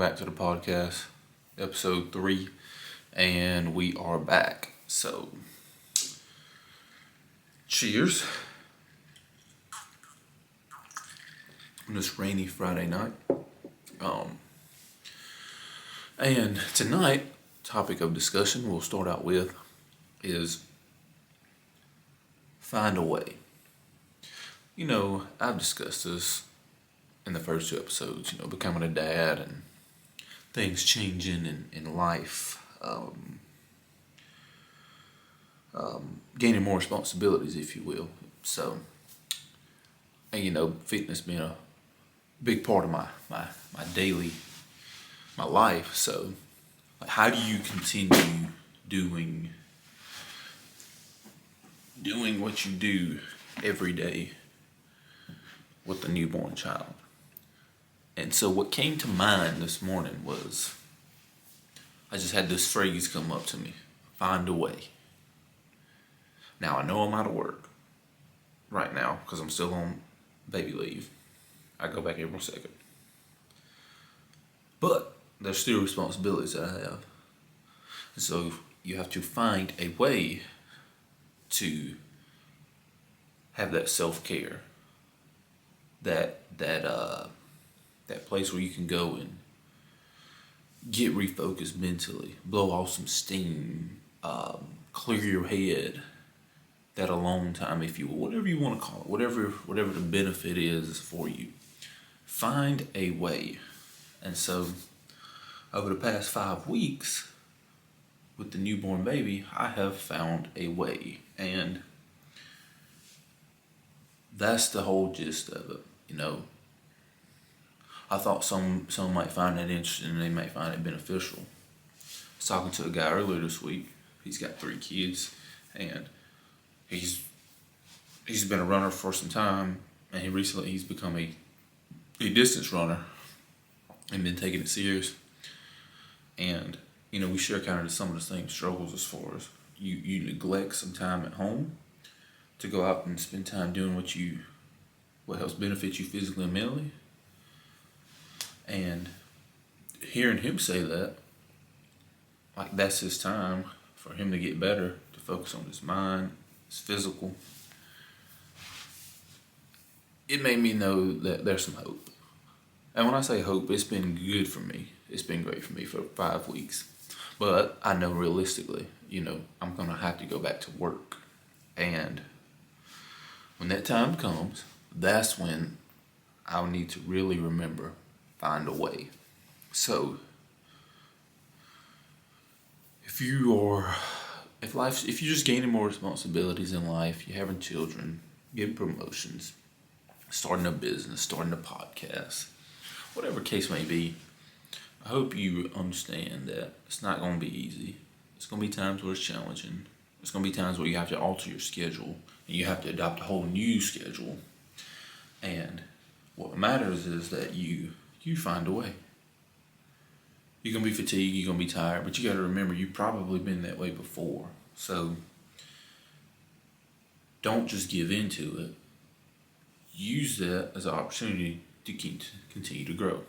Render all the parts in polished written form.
back to the podcast, episode 3, and we are back. So, cheers on this rainy Friday night. And tonight, topic of discussion we'll start out with is find a way. You know, I've discussed this in the first 2 episodes, becoming a dad and things changing in life, gaining more responsibilities, if you will. So, and fitness being a big part of my daily, my life. So, how do you continue doing what you do every day with a newborn child? And so what came to mind this morning was, I just had this phrase come up to me: find a way. Now, I know I'm out of work right now because I'm still on baby leave. I go back April 2nd. But there's still responsibilities that I have. And so you have to find a way to have that self-care, that place where you can go and get refocused mentally, blow off some steam, clear your head, that alone time, if you will, whatever you want to call it, whatever the benefit is for you. Find a way. And so over the past 5 weeks with the newborn baby, I have found a way. And that's the whole gist of it, I thought some might find that interesting and they might find it beneficial. I was talking to a guy earlier this week. He's got 3 kids, and he's been a runner for some time, and he's become a distance runner and been taking it serious. And we share kind of some of the same struggles as far as you neglect some time at home to go out and spend time doing what helps benefit you physically and mentally. And hearing him say that, like, that's his time for him to get better, to focus on his mind, his physical, it made me know that there's some hope. And when I say hope, it's been good for me. It's been great for me for 5 weeks. But I know realistically, I'm going to have to go back to work. And when that time comes, that's when I'll need to really remember, find a way. So, if you're just gaining more responsibilities in life, you're having children, getting promotions, starting a business, starting a podcast, whatever case may be, I hope you understand that it's not going to be easy. It's going to be times where it's challenging. It's going to be times where you have to alter your schedule and you have to adopt a whole new schedule. And what matters is that you find a way. You're going to be fatigued, you're going to be tired, but you got to remember, you've probably been that way before. So don't just give in to it. Use that as an opportunity to continue to grow.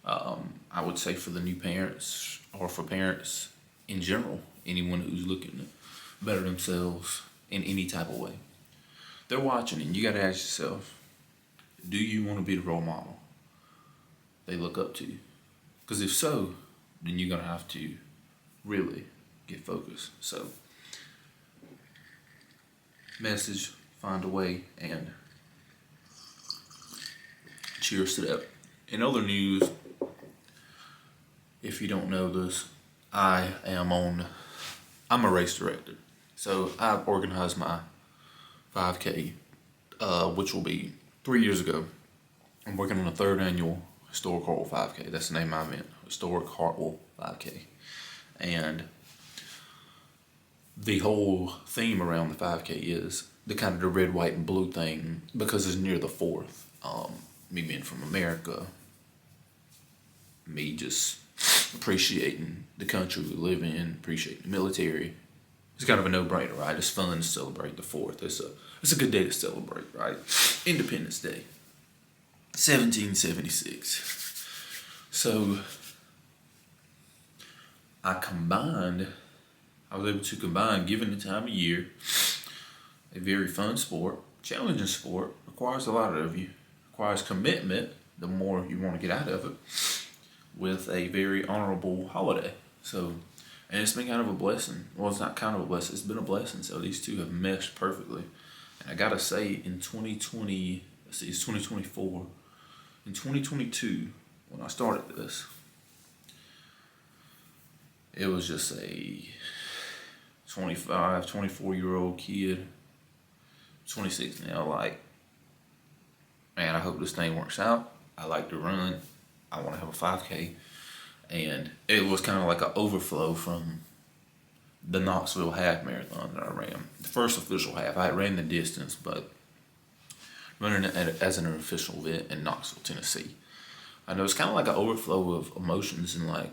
I would say for the new parents, or for parents in general, anyone who's looking to better themselves in any type of way, they're watching, and you got to ask yourself, do you want to be the role model they look up to? Because if so, then you're going to have to really get focused. So, message, find a way, and cheers to that. In other news, if you don't know this, I'm a race director. So I've organized my 5K, which will be 3 years ago. I'm working on the 3rd annual Historic Hartwell 5K. That's the name of my event, Historic Hartwell 5K. And the whole theme around the 5K is the kind of the red, white, and blue thing, because it's near the 4th. Me being from America, me just appreciating the country we live in, appreciating the military. It's kind of a no-brainer, right? It's fun to celebrate the 4th. It's a good day to celebrate, right? Independence Day, 1776. So I was able to combine, given the time of year, a very fun sport, challenging sport, requires a lot of you, requires commitment, the more you want to get out of it, with a very honorable holiday. So, and it's been kind of a blessing. Well, it's not kind of a blessing, it's been a blessing. So these two have meshed perfectly. And I gotta say, in 2020, let's see, it's 2024. In 2022, when I started this, it was just a 25, 24-year-old kid, 26 now, like, man, I hope this thing works out. I like to run. I want to have a 5K. And it was kind of like an overflow from the Knoxville half marathon that I ran. The first official half. I ran the distance, but running it as an official event in Knoxville, Tennessee. I know it's kind of like an overflow of emotions, and like,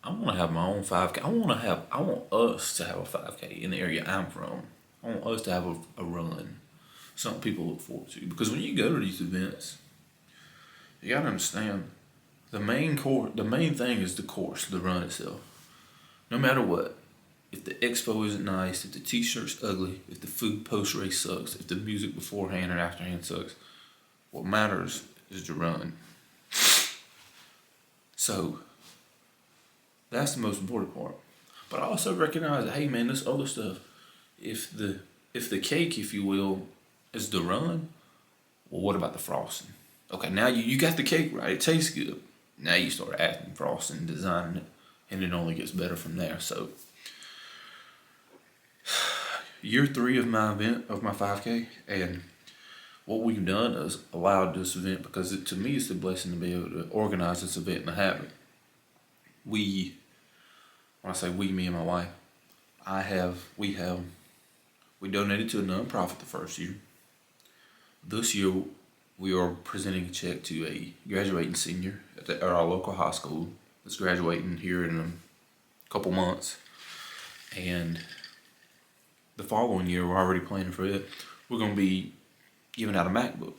I want to have my own 5K. I want us to have a 5K in the area I'm from. I want us to have a run. Something people look forward to. Because when you go to these events, you gotta understand, the main thing is the course, the run itself. No matter what, if the expo isn't nice, if the t-shirt's ugly, if the food post-race sucks, if the music beforehand and afterhand sucks, what matters is the run. So, that's the most important part. But I also recognize that, hey man, this other stuff, if the cake, if you will, is the run, well, what about the frosting? Okay, now you got the cake right, it tastes good. Now you start adding frosting, designing it, and it only gets better from there. So, year 3 of my event, of my 5K, and what we've done is allowed this event, because to me it's a blessing to be able to organize this event and have it. When I say we, me and my wife, we donated to a nonprofit the first year. This year, we are presenting a check to a graduating senior at our local high school that's graduating here in a couple months. And the following year, we're already planning for it. We're going to be giving out a MacBook.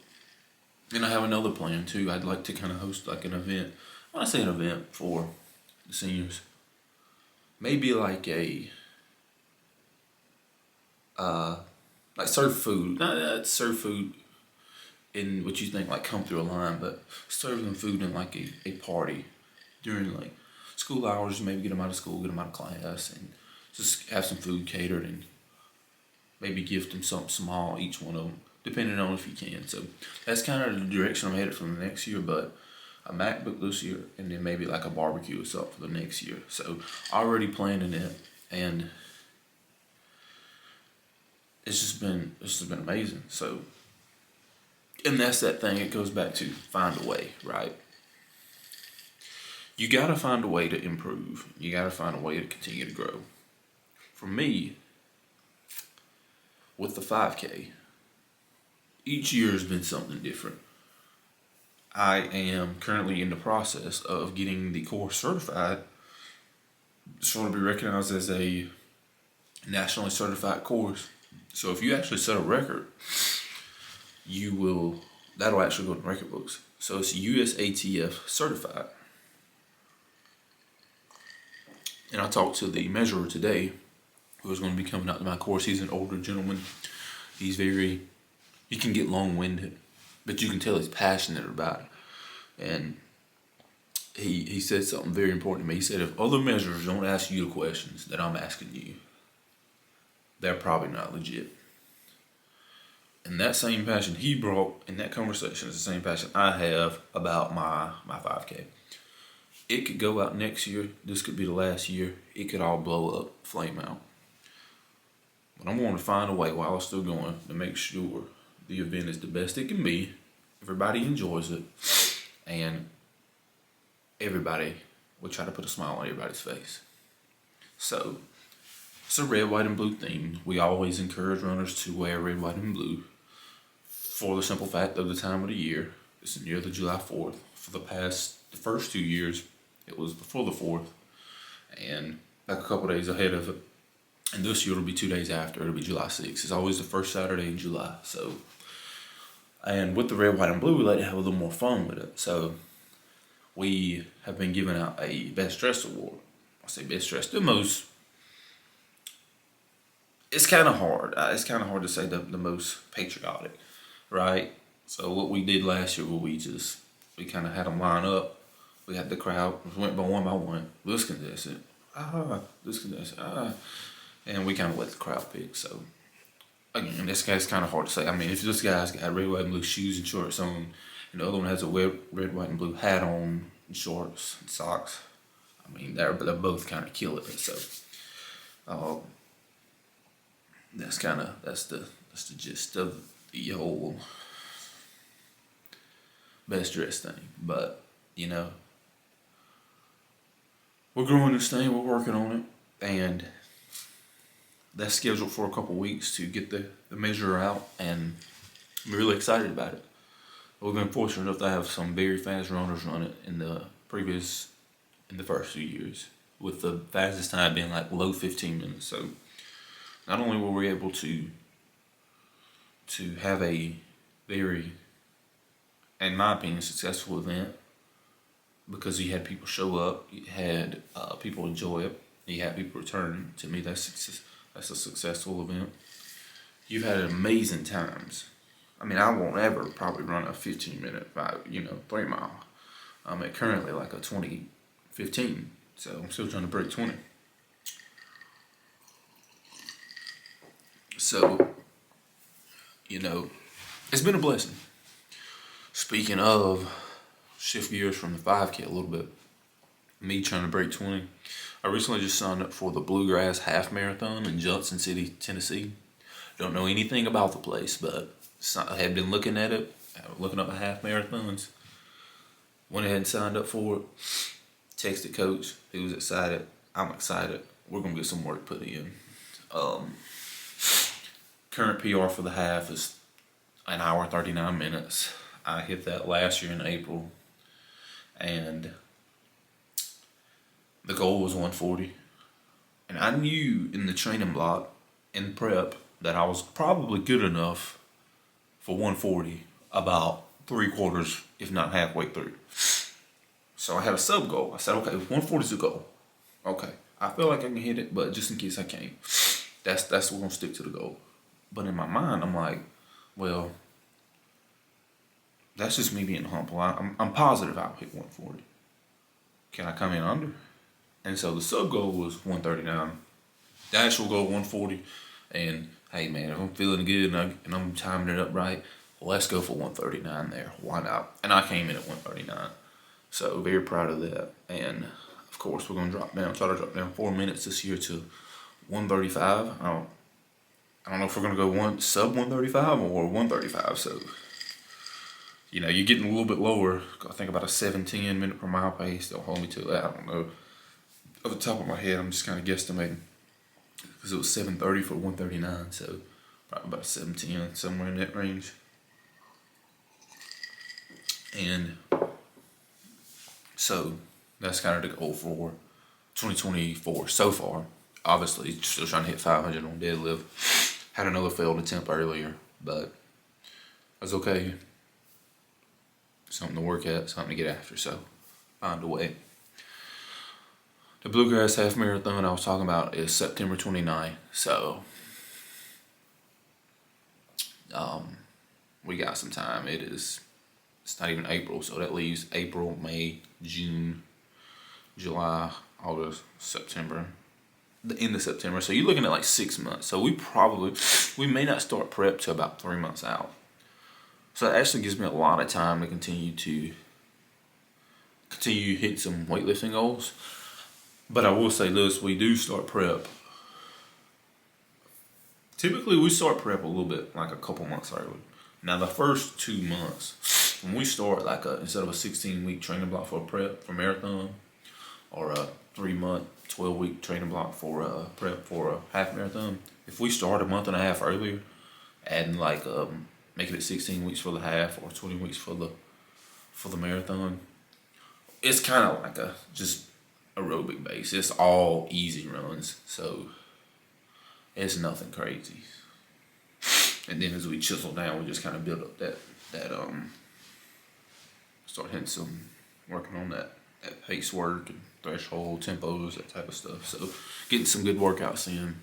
And I have another plan too. I'd like to kind of host like an event. When I say an event for the seniors, maybe like like serve food. Not serve food in what you think like come through a line, but serve them food in like a party during like school hours. Maybe get them out of school, get them out of class, and just have some food catered, and maybe gift them something small, each one of them, depending on if you can. So that's kind of the direction I'm headed for the next year. But a MacBook this year, and then maybe like a barbecue or something for the next year. So already planning it, and it's just been amazing. So, and that's that thing. It goes back to find a way, right? You gotta find a way to improve. You gotta find a way to continue to grow. For me, with the 5K, each year has been something different. I am currently in the process of getting the course certified. It's going to be recognized as a nationally certified course. So if you actually set a record, that'll actually go in record books. So it's USATF certified. And I talked to the measurer today, who is going to be coming out to my course. He's an older gentleman. He can get long-winded, but you can tell he's passionate about it. And he said something very important to me. He said, if other measurers don't ask you the questions that I'm asking you, they're probably not legit. And that same passion he brought in that conversation is the same passion I have about my 5K. It could go out next year. This could be the last year. It could all blow up, flame out. But I'm going to find a way while it's still going to make sure the event is the best it can be. Everybody enjoys it. And everybody will try to put a smile on everybody's face. So, it's a red, white, and blue theme. We always encourage runners to wear red, white, and blue for the simple fact of the time of the year. It's near the July 4th. For the first 2 years, it was before the 4th, and like a couple days ahead of it. And this year it'll be 2 days after. It'll be July 6th. It's always the first Saturday in July. And with the red, white, and blue, we like to have a little more fun with it. So we have been giving out a best dressed award. I say best dressed, the most. It's kind of hard. It's kind of hard to say the most patriotic, right? So what we did last year, we kind of had them line up. We had the crowd, we went by one. This contestant, this contestant, and we kind of let the crowd pick. So again, this guy's kind of hard to say. I mean, if this guy's got red, white, and blue shoes and shorts on, and the other one has a red, white, and blue hat on, and shorts and socks, I mean, they're both kind of killing it. So, that's the gist of the whole best dressed thing. But we're growing this thing. We're working on it, and that's scheduled for a couple weeks to get the measure out, and I'm really excited about it. We've been fortunate enough to have some very fast runners run it in the first few years, with the fastest time being like low 15 minutes. So not only were we able to have a very, in my opinion, successful event, because you had people show up, you had people enjoy it, you had people return. To me, that's a successful event. You've had amazing times. I mean, I won't ever probably run a 15-minute 3 mile. I'm at currently like a 20:15, so I'm still trying to break 20. So, it's been a blessing. Speaking of, shift gears from the 5K a little bit, me trying to break 20, I recently just signed up for the Bluegrass Half Marathon in Johnson City, Tennessee. Don't know anything about the place, but I had been looking at it, looking up half marathons. Went ahead and signed up for it. Texted coach. He was excited. I'm excited. We're going to get some work put in. Current PR for the half is an hour 39 minutes. I hit that last year in April, and the goal was 140. And I knew in the training block, in prep, that I was probably good enough for 140 about 3/4, if not halfway through. So I had a sub goal. I said, okay, 140 is a goal. Okay, I feel like I can hit it, but just in case I can't, that's we're gonna stick to the goal. But in my mind, I'm like, well, that's just me being humble. I'm positive I'll hit 140. Can I come in under? And so the sub goal was 139. The actual goal 140. And hey man, if I'm feeling good and I'm timing it up right, let's go for 139 there. Why not? And I came in at 139. So very proud of that. And of course we're gonna try to drop down 4 minutes this year to 135. I don't know if we're gonna go sub 135 or 135. So you're getting a little bit lower. I think about a 7:10 minute per mile pace. Don't hold me to that. I don't know. Off the top of my head, I'm just kind of guesstimating, because it was 7:30 for 139, so probably about 7:10, somewhere in that range. And so that's kind of the goal for 2024 so far. Obviously, still trying to hit 500 on deadlift. Had another failed attempt earlier, but that's okay. Something to work at, something to get after, so find a way. The Bluegrass Half Marathon I was talking about is September 29th, so we got some time. It's not even April, so that leaves April, May, June, July, August, September, the end of September. So you're looking at like 6 months. So we may not start prep till about 3 months out. So that actually gives me a lot of time to continue hitting some weightlifting goals. But I will say this, we do start prep. Typically we start prep a little bit, like a couple months early. Now the first 2 months, when we start instead of a 16-week training block for a prep for marathon, or a 3-month, 12-week training block for a prep for a half marathon, if we start a month and a half earlier, adding making it 16 weeks for the half or 20 weeks for the marathon, it's kind of like a just aerobic base. It's all easy runs, so it's nothing crazy. And then as we chisel down, we just kind of build up that start hitting some working on that pace work and threshold, tempos, that type of stuff. So getting some good workouts in.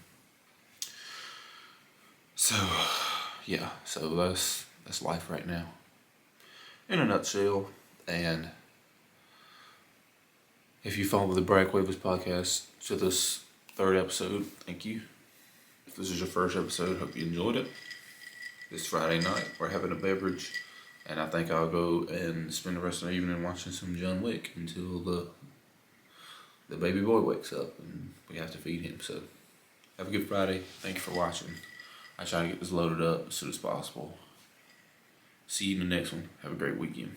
So yeah, so that's life right now in a nutshell. And if you follow the Cuevas podcast to this third episode, thank you. If this is your first episode, hope you enjoyed it. This Friday night, we're having a beverage, and I think I'll go and spend the rest of the evening watching some John Wick until the baby boy wakes up and we have to feed him. So have a good Friday. Thank you for watching. I try to get this loaded up as soon as possible. See you in the next one. Have a great weekend.